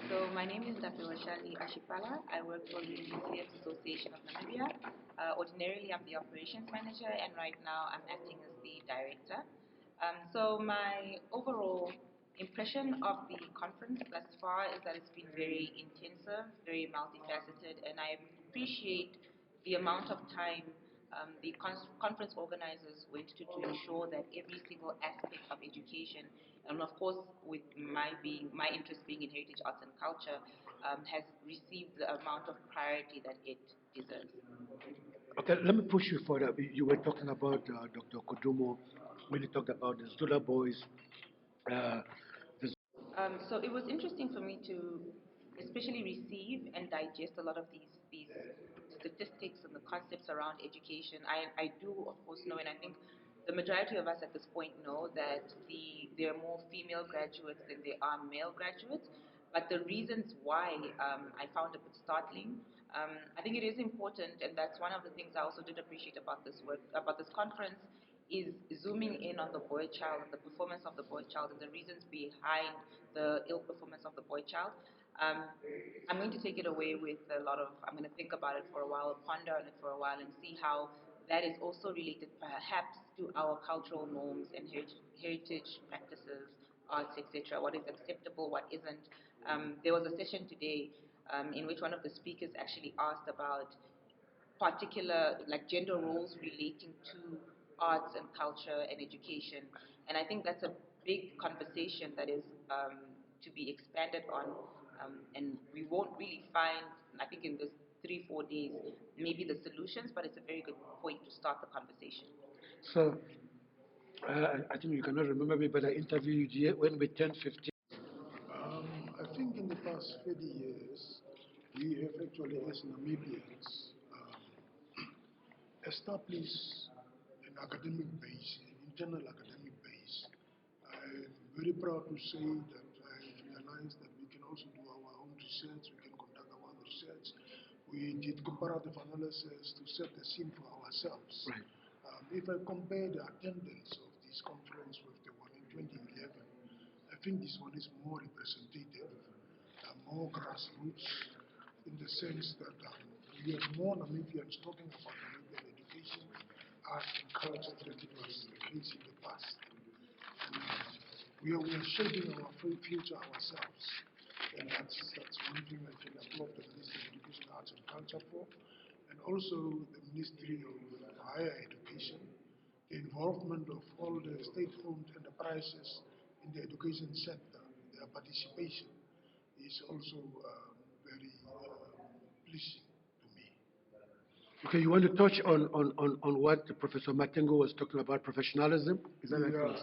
So my name is Ndapewoshali Ashipala. I work for the Resilience Association of Namibia. Ordinarily, I'm the operations manager, and right now I'm acting as the director. So my overall impression of the conference thus far is that it's been very intensive, very multifaceted, and I appreciate the amount of time the conference organizers went to ensure that every single aspect of education, and of course, with my interest being in heritage arts and culture, has received the amount of priority that it deserves. Okay, let me push you further. You were talking about Dr. Kodumo when you talked about the Zula boys. Uh, So it was interesting for me to especially receive and digest a lot of these statistics and the concepts around education. I do of course know, and I think the majority of us at this point know that there are more female graduates than there are male graduates. But the reasons why I found a bit startling. I think it is important, and that's one of the things I also did appreciate about this work, about this conference, is zooming in on the boy child and the performance of the boy child and the reasons behind the ill performance of the boy child. Um, I'm going to take it away with a lot of, I'm going to think about it for a while, ponder on it for a while, and see how that is also related perhaps to our cultural norms and heritage practices, arts, etc. What is acceptable, what isn't. There was a session today in which one of the speakers actually asked about particular like gender roles relating to arts and culture and education. And I think that's a big conversation that is to be expanded on. And we won't really find, I think, in this 3, 4 days, maybe the solutions, but it's a very good point to start the conversation. so I think you cannot remember me, but I interviewed you when we turned 15. I think in the past 30 years, we have actually, as Namibians, established an academic base, an internal academic base. I'm very proud to say that I realized that we can also do our own research, we can conduct our own research. We did comparative analysis to set the scene for ourselves. Right. If I compare the attendance of this conference with the one in 2011, I think this one is more representative, more grassroots, in the sense that we have more Namibians talking about Namibian education, arts and culture than it was the case in the past. And we are shaping our future ourselves. And that's one thing I can applaud the Ministry of Education, Arts and Culture for. And also the Ministry of Higher Education, the involvement of all the state-owned enterprises in the education sector, their participation is also very pleasing to me. Okay, you want to touch on what Professor Matengo was talking about, professionalism? Is that right?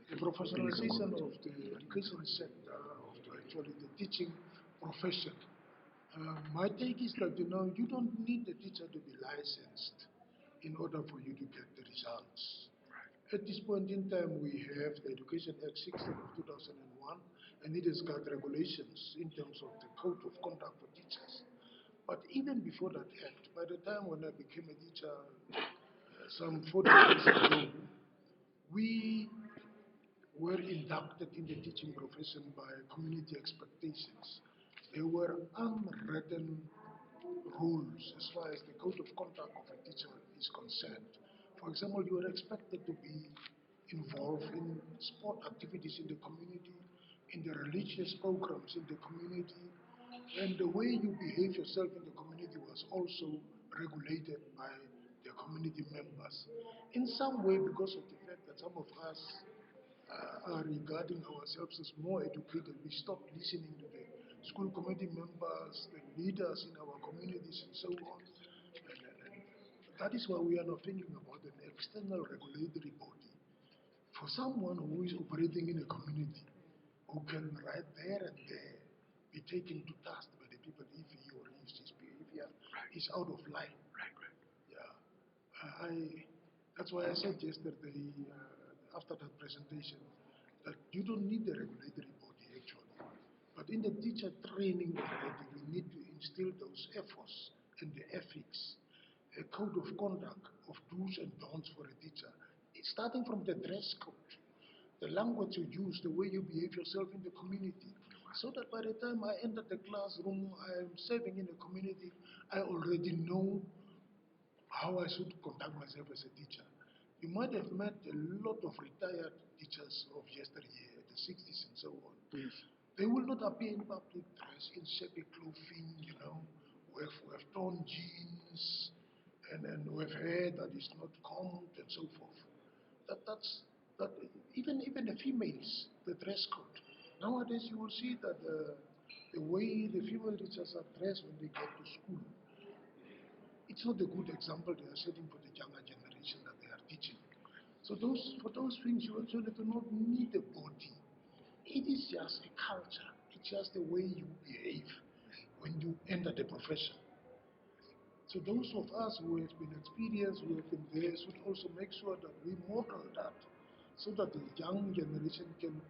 The professionalization of the education sector, of actually the teaching profession. My take is that, you don't need the teacher to be licensed in order for you to get the results. At this point in time, we have the Education Act 16 of 2001, and it has got regulations in terms of the code of conduct for teachers. But even before that act, by the time when I became a teacher some 40 years ago, we were inducted in the teaching profession by community expectations. There were unwritten rules as far as the code of conduct of a teacher is concerned. For example, you are expected to be involved in sport activities in the community, in the religious programs in the community, and the way you behave yourself in the community was also regulated by the community members. In some way, because of the fact that some of us are regarding ourselves as more educated, we stop listening to the school committee members, the leaders in our communities, and so on. And that is why we are now thinking about an external regulatory body for someone who is operating in a community, who can right there and there be taken to task by the people if he or his behavior is out of line. Yeah. That's why I said yesterday, after that presentation, that you don't need the regulatory body actually. But in the teacher training already, we need to instill those efforts and the ethics, a code of conduct of do's and don'ts for a teacher. It's starting from the dress code, the language you use, the way you behave yourself in the community. So that by the time I enter the classroom, I am serving in the community, I already know how I should conduct myself as a teacher. You might have met a lot of retired teachers of yesteryear, the 60s and so on. Yes. They will not appear in public dress in shabby clothing, with torn jeans and with hair that is not combed and so forth. That's that even the females, the dress code. Nowadays you will see that the way the female teachers are dressed when they get to school, it's not a good example they are setting for the younger generation that they are teaching. So for those things you actually do not need a body. It is just a culture. It's just the way you behave when you enter the profession. So those of us who have been experienced, who have been there, should also make sure that we model that so that the young generation can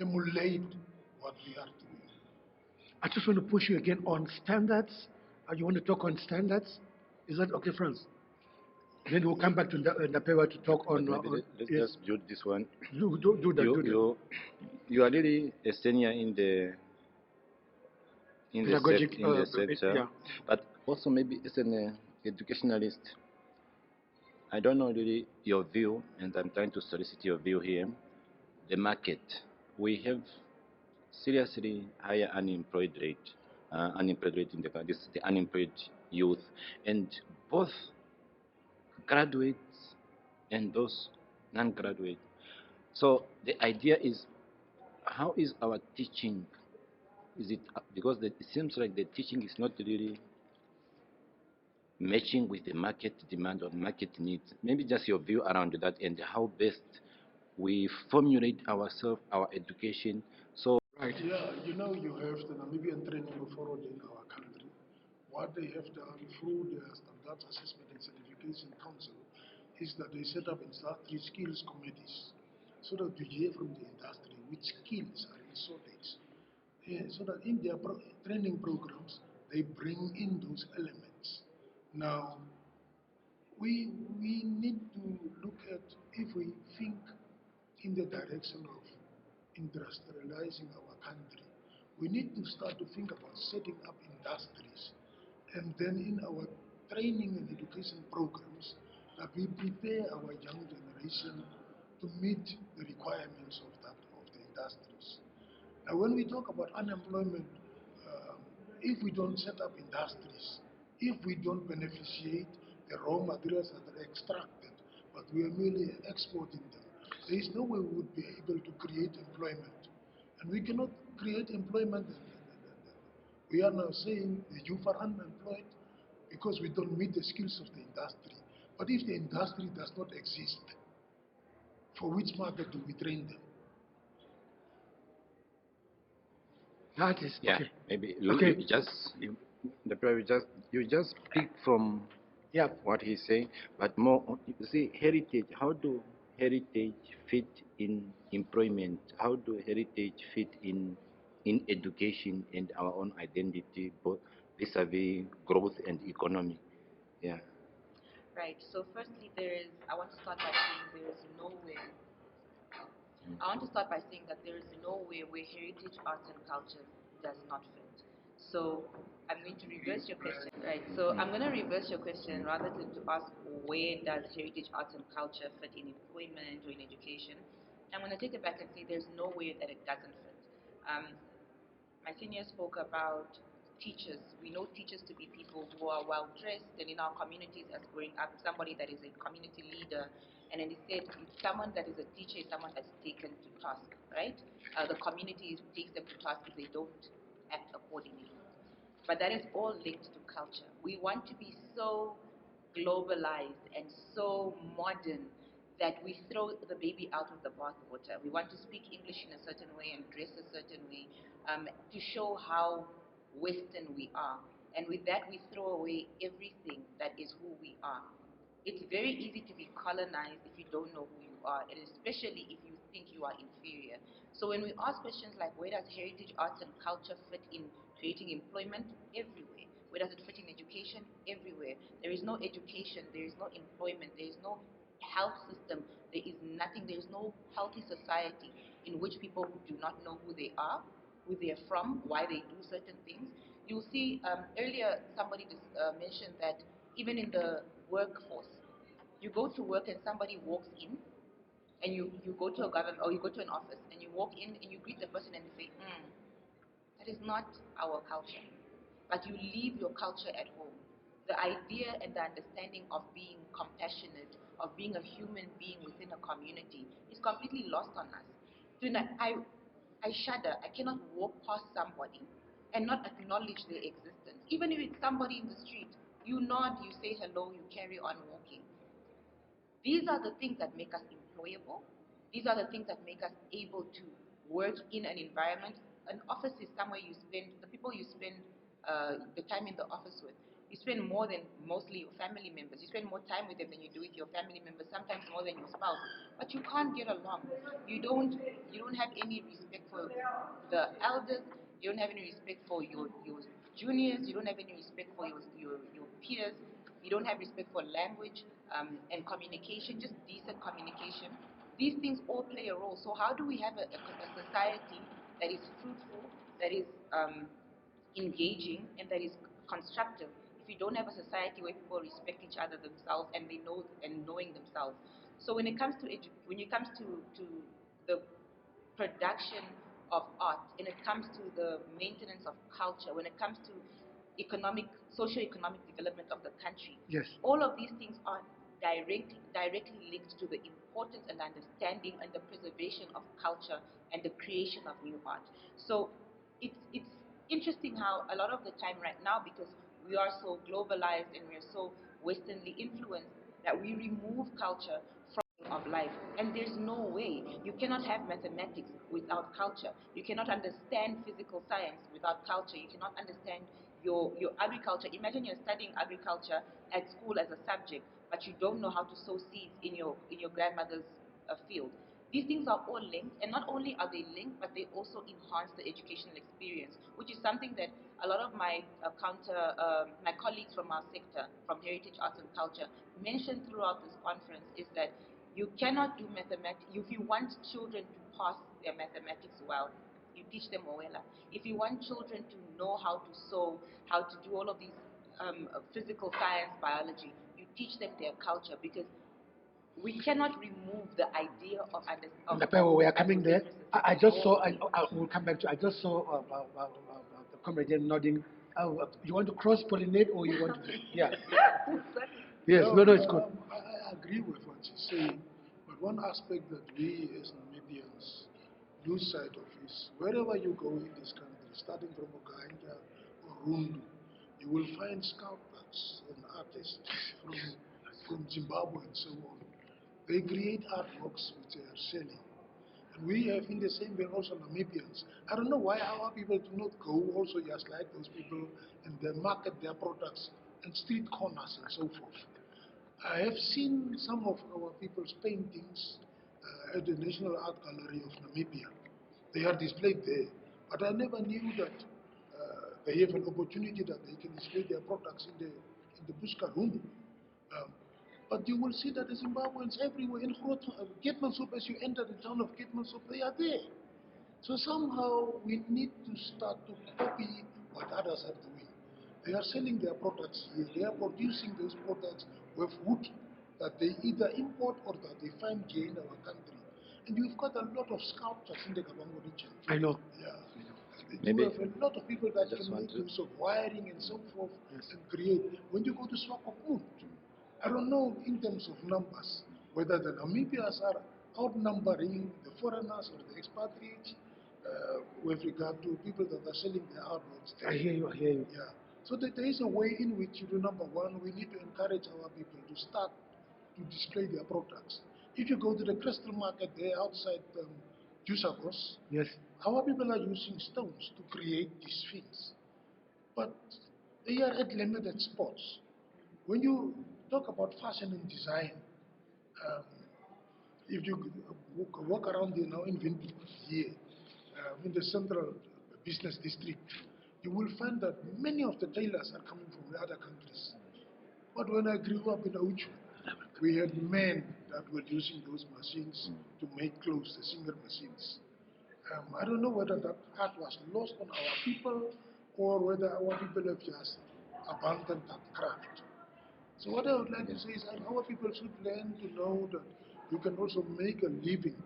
emulate what we are doing. I just want to push you again on standards. You want to talk on standards? Is that okay, Franz? Then we'll come back to Ndapewa to talk But on. maybe let's Yes, just build this one. do that. You Do that. you you are really a senior Pedagogic. in the sector, Yeah. but also maybe as an educationalist. I don't know really your view, and I'm trying to solicit your view here. The market. We have seriously higher unemployed rate in the country. This is the unemployed youth, and both graduates and those non-graduate. So the idea is, how is our teaching? Is it because it seems like the teaching is not really matching with the market demand or market needs? Maybe just your view around that and how best we formulate ourselves, our education. So Right. Yeah, you have the Namibian Training Authority in our country. What they have done through their Standards Assessment and Certification Council is that they set up industry skills committees so that you hear from the industry which skills are in shortage. Yeah, so that in their training programs, they bring in those elements. Now, we need to look at if we think in the direction of industrializing our country, we need to start to think about setting up industries. And then in our training and education programs, that we prepare our young generation to meet the requirements of the industries. Now, when we talk about unemployment, um, if we don't set up industries, if we don't beneficiate the raw materials that are extracted, but we are merely exporting them, there is no way we would be able to create employment. And we cannot create employment. We are now saying the youth are unemployed because we don't meet the skills of the industry. But if the industry does not exist, for which market do we train them? That is yeah, okay. maybe Okay. the private you just speak from Yeah. what he's saying, but more you see heritage. How do heritage fit in employment? How do heritage fit in education and our own identity, both vis-a-vis growth and economy? Yeah. Right. So firstly, I want to start by saying there is nowhere. I want to start by saying that there is nowhere where heritage, arts, and culture does not fit. So I'm going to reverse your question. Right. So I'm going to reverse your question rather than to ask where does heritage, arts, and culture fit in employment or in education. I'm going to take it back and say there's nowhere that it doesn't fit. Um, my senior spoke about teachers. We know teachers to be people who are well dressed, and in our communities, as growing up, somebody that is a community leader. And then he said, someone that is a teacher is someone that's taken to task, right? The community takes them to task if they don't act accordingly. But that is all linked to culture. We want to be so globalized and so modern that we throw the baby out with the bathwater. We want to speak English in a certain way and dress a certain way to show how Western we are. And with that, we throw away everything that is who we are. It's very easy to be colonized if you don't know who you are, and especially if you think you are inferior. So when we ask questions like where does heritage, arts, and culture fit in creating employment? Everywhere. Where does it fit in education? Everywhere. There is no education, there is no employment, there is no health system, there is nothing, there is no healthy society in which people who do not know who they are who they're from, why they do certain things. You'll see earlier somebody mentioned that even in the workforce, you go to work and somebody walks in, and you go to a government or you go to an office and you walk in and you greet the person and they say, that is not our culture. But you leave your culture at home. The idea and the understanding of being compassionate, of being a human being within a community is completely lost on us. I shudder. I cannot walk past somebody and not acknowledge their existence. Even if it's somebody in the street, you nod, you say hello, you carry on walking. These are the things that make us employable. These are the things that make us able to work in an environment. An office is somewhere you spend, the people you spend the time in the office with, you spend more than mostly your family members. You spend more time with them than you do with your family members, sometimes more than your spouse. But you can't get along. You don't have any respect for the elders. You don't have any respect for your juniors. You don't have any respect for your peers. You don't have respect for language and communication, just decent communication. These things all play a role. So how do we have a society that is fruitful, that is engaging, and that is constructive if you don't have a society where people respect each other themselves and they know and knowing themselves? So when it comes to the production of art, when it comes to the maintenance of culture, when it comes to socio-economic development of the country. Yes. All of these things are directly linked to the importance and understanding and the preservation of culture and the creation of new art. So it's interesting how a lot of the time right now, because we are so globalized and we are so westernly influenced, that we remove culture of life. And there's no way. You cannot have mathematics without culture. You cannot understand physical science without culture. You cannot understand your agriculture. Imagine you're studying agriculture at school as a subject, but you don't know how to sow seeds in your grandmother's field. These things are all linked, and not only are they linked, but they also enhance the educational experience, which is something that a lot of my my colleagues from our sector, from Heritage Arts and Culture, mentioned throughout this conference is that you cannot do mathematics. If you want children to pass their mathematics well, you teach them Owela. If you want children to know how to sew, how to do all of these physical science, biology, you teach them their culture, because we cannot remove the idea of Ndapewo, we are coming there. I just saw, I will come back to, I just saw the comrade nodding. You want to cross-pollinate or you want to, yeah. Yes, no, it's good. I agree with what she's saying, but one aspect that we as Namibians lose sight of is wherever you go in this country, starting from Uganda or Rundu, you will find sculptors and artists from Zimbabwe and so on. They create artworks which they are selling. And we have in the same way also Namibians. I don't know why our people do not go also just like those people and they market their products in street corners and so forth. I have seen some of our people's paintings at the National Art Gallery of Namibia. They are displayed there. But I never knew that they have an opportunity that they can display their products in the Bushka room. But you will see that the Zimbabweans everywhere in Keetmanshoop, as you enter the town of Keetmanshoop, they are there. So somehow we need to start to copy what others are doing. They are selling their products here. They are producing those products with wood that they either import or that they find here in our country. And you've got a lot of sculptors in the Kavango region. I know. Yeah. Maybe You have a lot of people that can make use of wiring and so forth and create. When you go to Swakopmund, I don't know in terms of numbers whether the Namibians are outnumbering the foreigners or the expatriates with regard to people that are selling their artworks. I hear you. Yeah. So that there is a way in which you do, number one, we need to encourage our people to start to display their products. If you go to the crystal market there outside Jusagos, Yes. our people are using stones to create these things. But they are at limited spots. When you talk about fashion and design, um, if you walk around there now in Windhoek, here, in the central business district, you will find that many of the tailors are coming from the other countries. But when I grew up in Auchu, we had men that were using those machines to make clothes, the singer machines. I don't know whether that art was lost on our people or whether our people have just abandoned that craft. So what I would like to say is that our people should learn to know that you can also make a living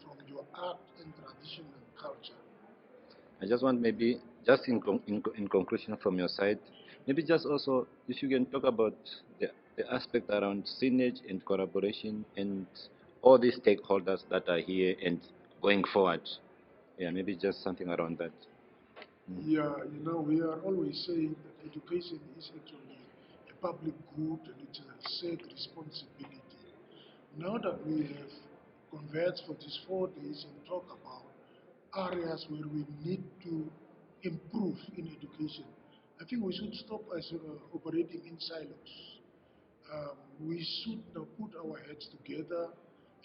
from your art and tradition and culture. I just want maybe just in conclusion from your side, maybe just also if you can talk about the aspect around synergy and collaboration and all these stakeholders that are here and going forward. Yeah, maybe just something around that. Yeah, we are always saying that education is actually a public good and it's a shared responsibility. Now that we have converged for these 4 days and talk about areas where we need to improve in education, I think we should stop as operating in silos. We should now put our heads together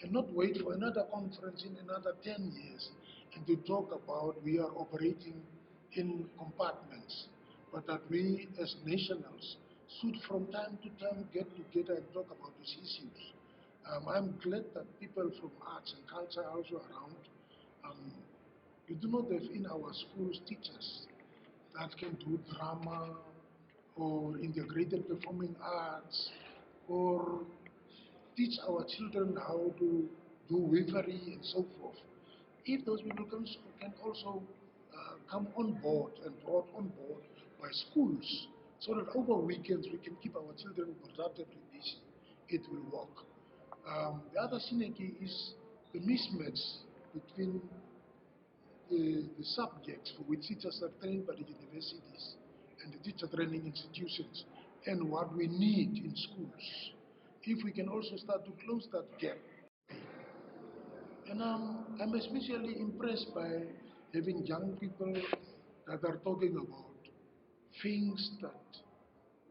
and not wait for another conference in another 10 years and to talk about we are operating in compartments, but that we as nationals should from time to time get together and talk about these issues. I'm glad that people from arts and culture are also around. Um, we do not have in our schools teachers that can do drama or integrated performing arts or teach our children how to do weavery and so forth. If those people can also come on board and brought on board by schools so that over weekends we can keep our children productively busy, it will work. The other synergy is the mismatch between the subjects for which teachers are trained by the universities and the teacher training institutions and what we need in schools. If we can also start to close that gap. And I'm especially impressed by having young people that are talking about things that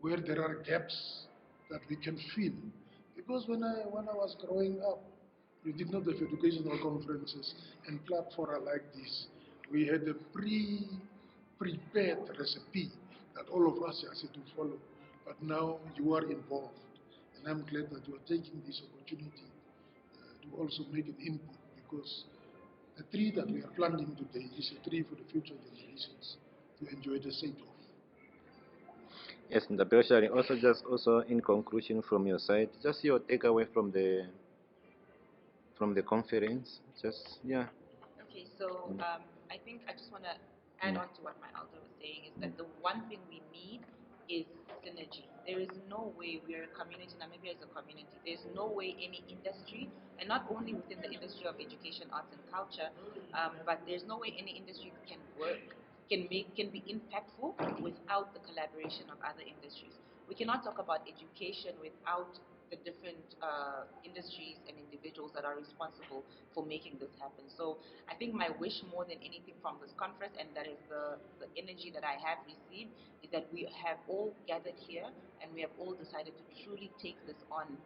where there are gaps that we can fill. Because when I was growing up, we did not have educational conferences and platforms like this. We had a prepared recipe that all of us had to follow. But now you are involved, and I'm glad that you are taking this opportunity to also make an input because the tree that we are planting today is a tree for the future generations to enjoy the shade of. Yes, Ndapewoshali, also just also in conclusion from your side, just your takeaway from the conference. Just yeah. Okay, so I think I just want to add on to what my elder was saying is that the one thing we need is synergy. There is no way we are a community, Namibia is a community. There's no way any industry, and not only within the industry of education, arts, and culture, but there's no way any industry can work, can be impactful without the collaboration of other industries. We cannot talk about education without the different industries and individuals that are responsible for making this happen. So I think my wish more than anything from this conference, and that is the energy that I have received, is that we have all gathered here and we have all decided to truly take this on.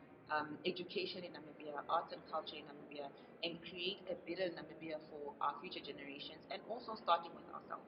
Education in Namibia, arts and culture in Namibia, and create a better Namibia for our future generations, and also starting with ourselves.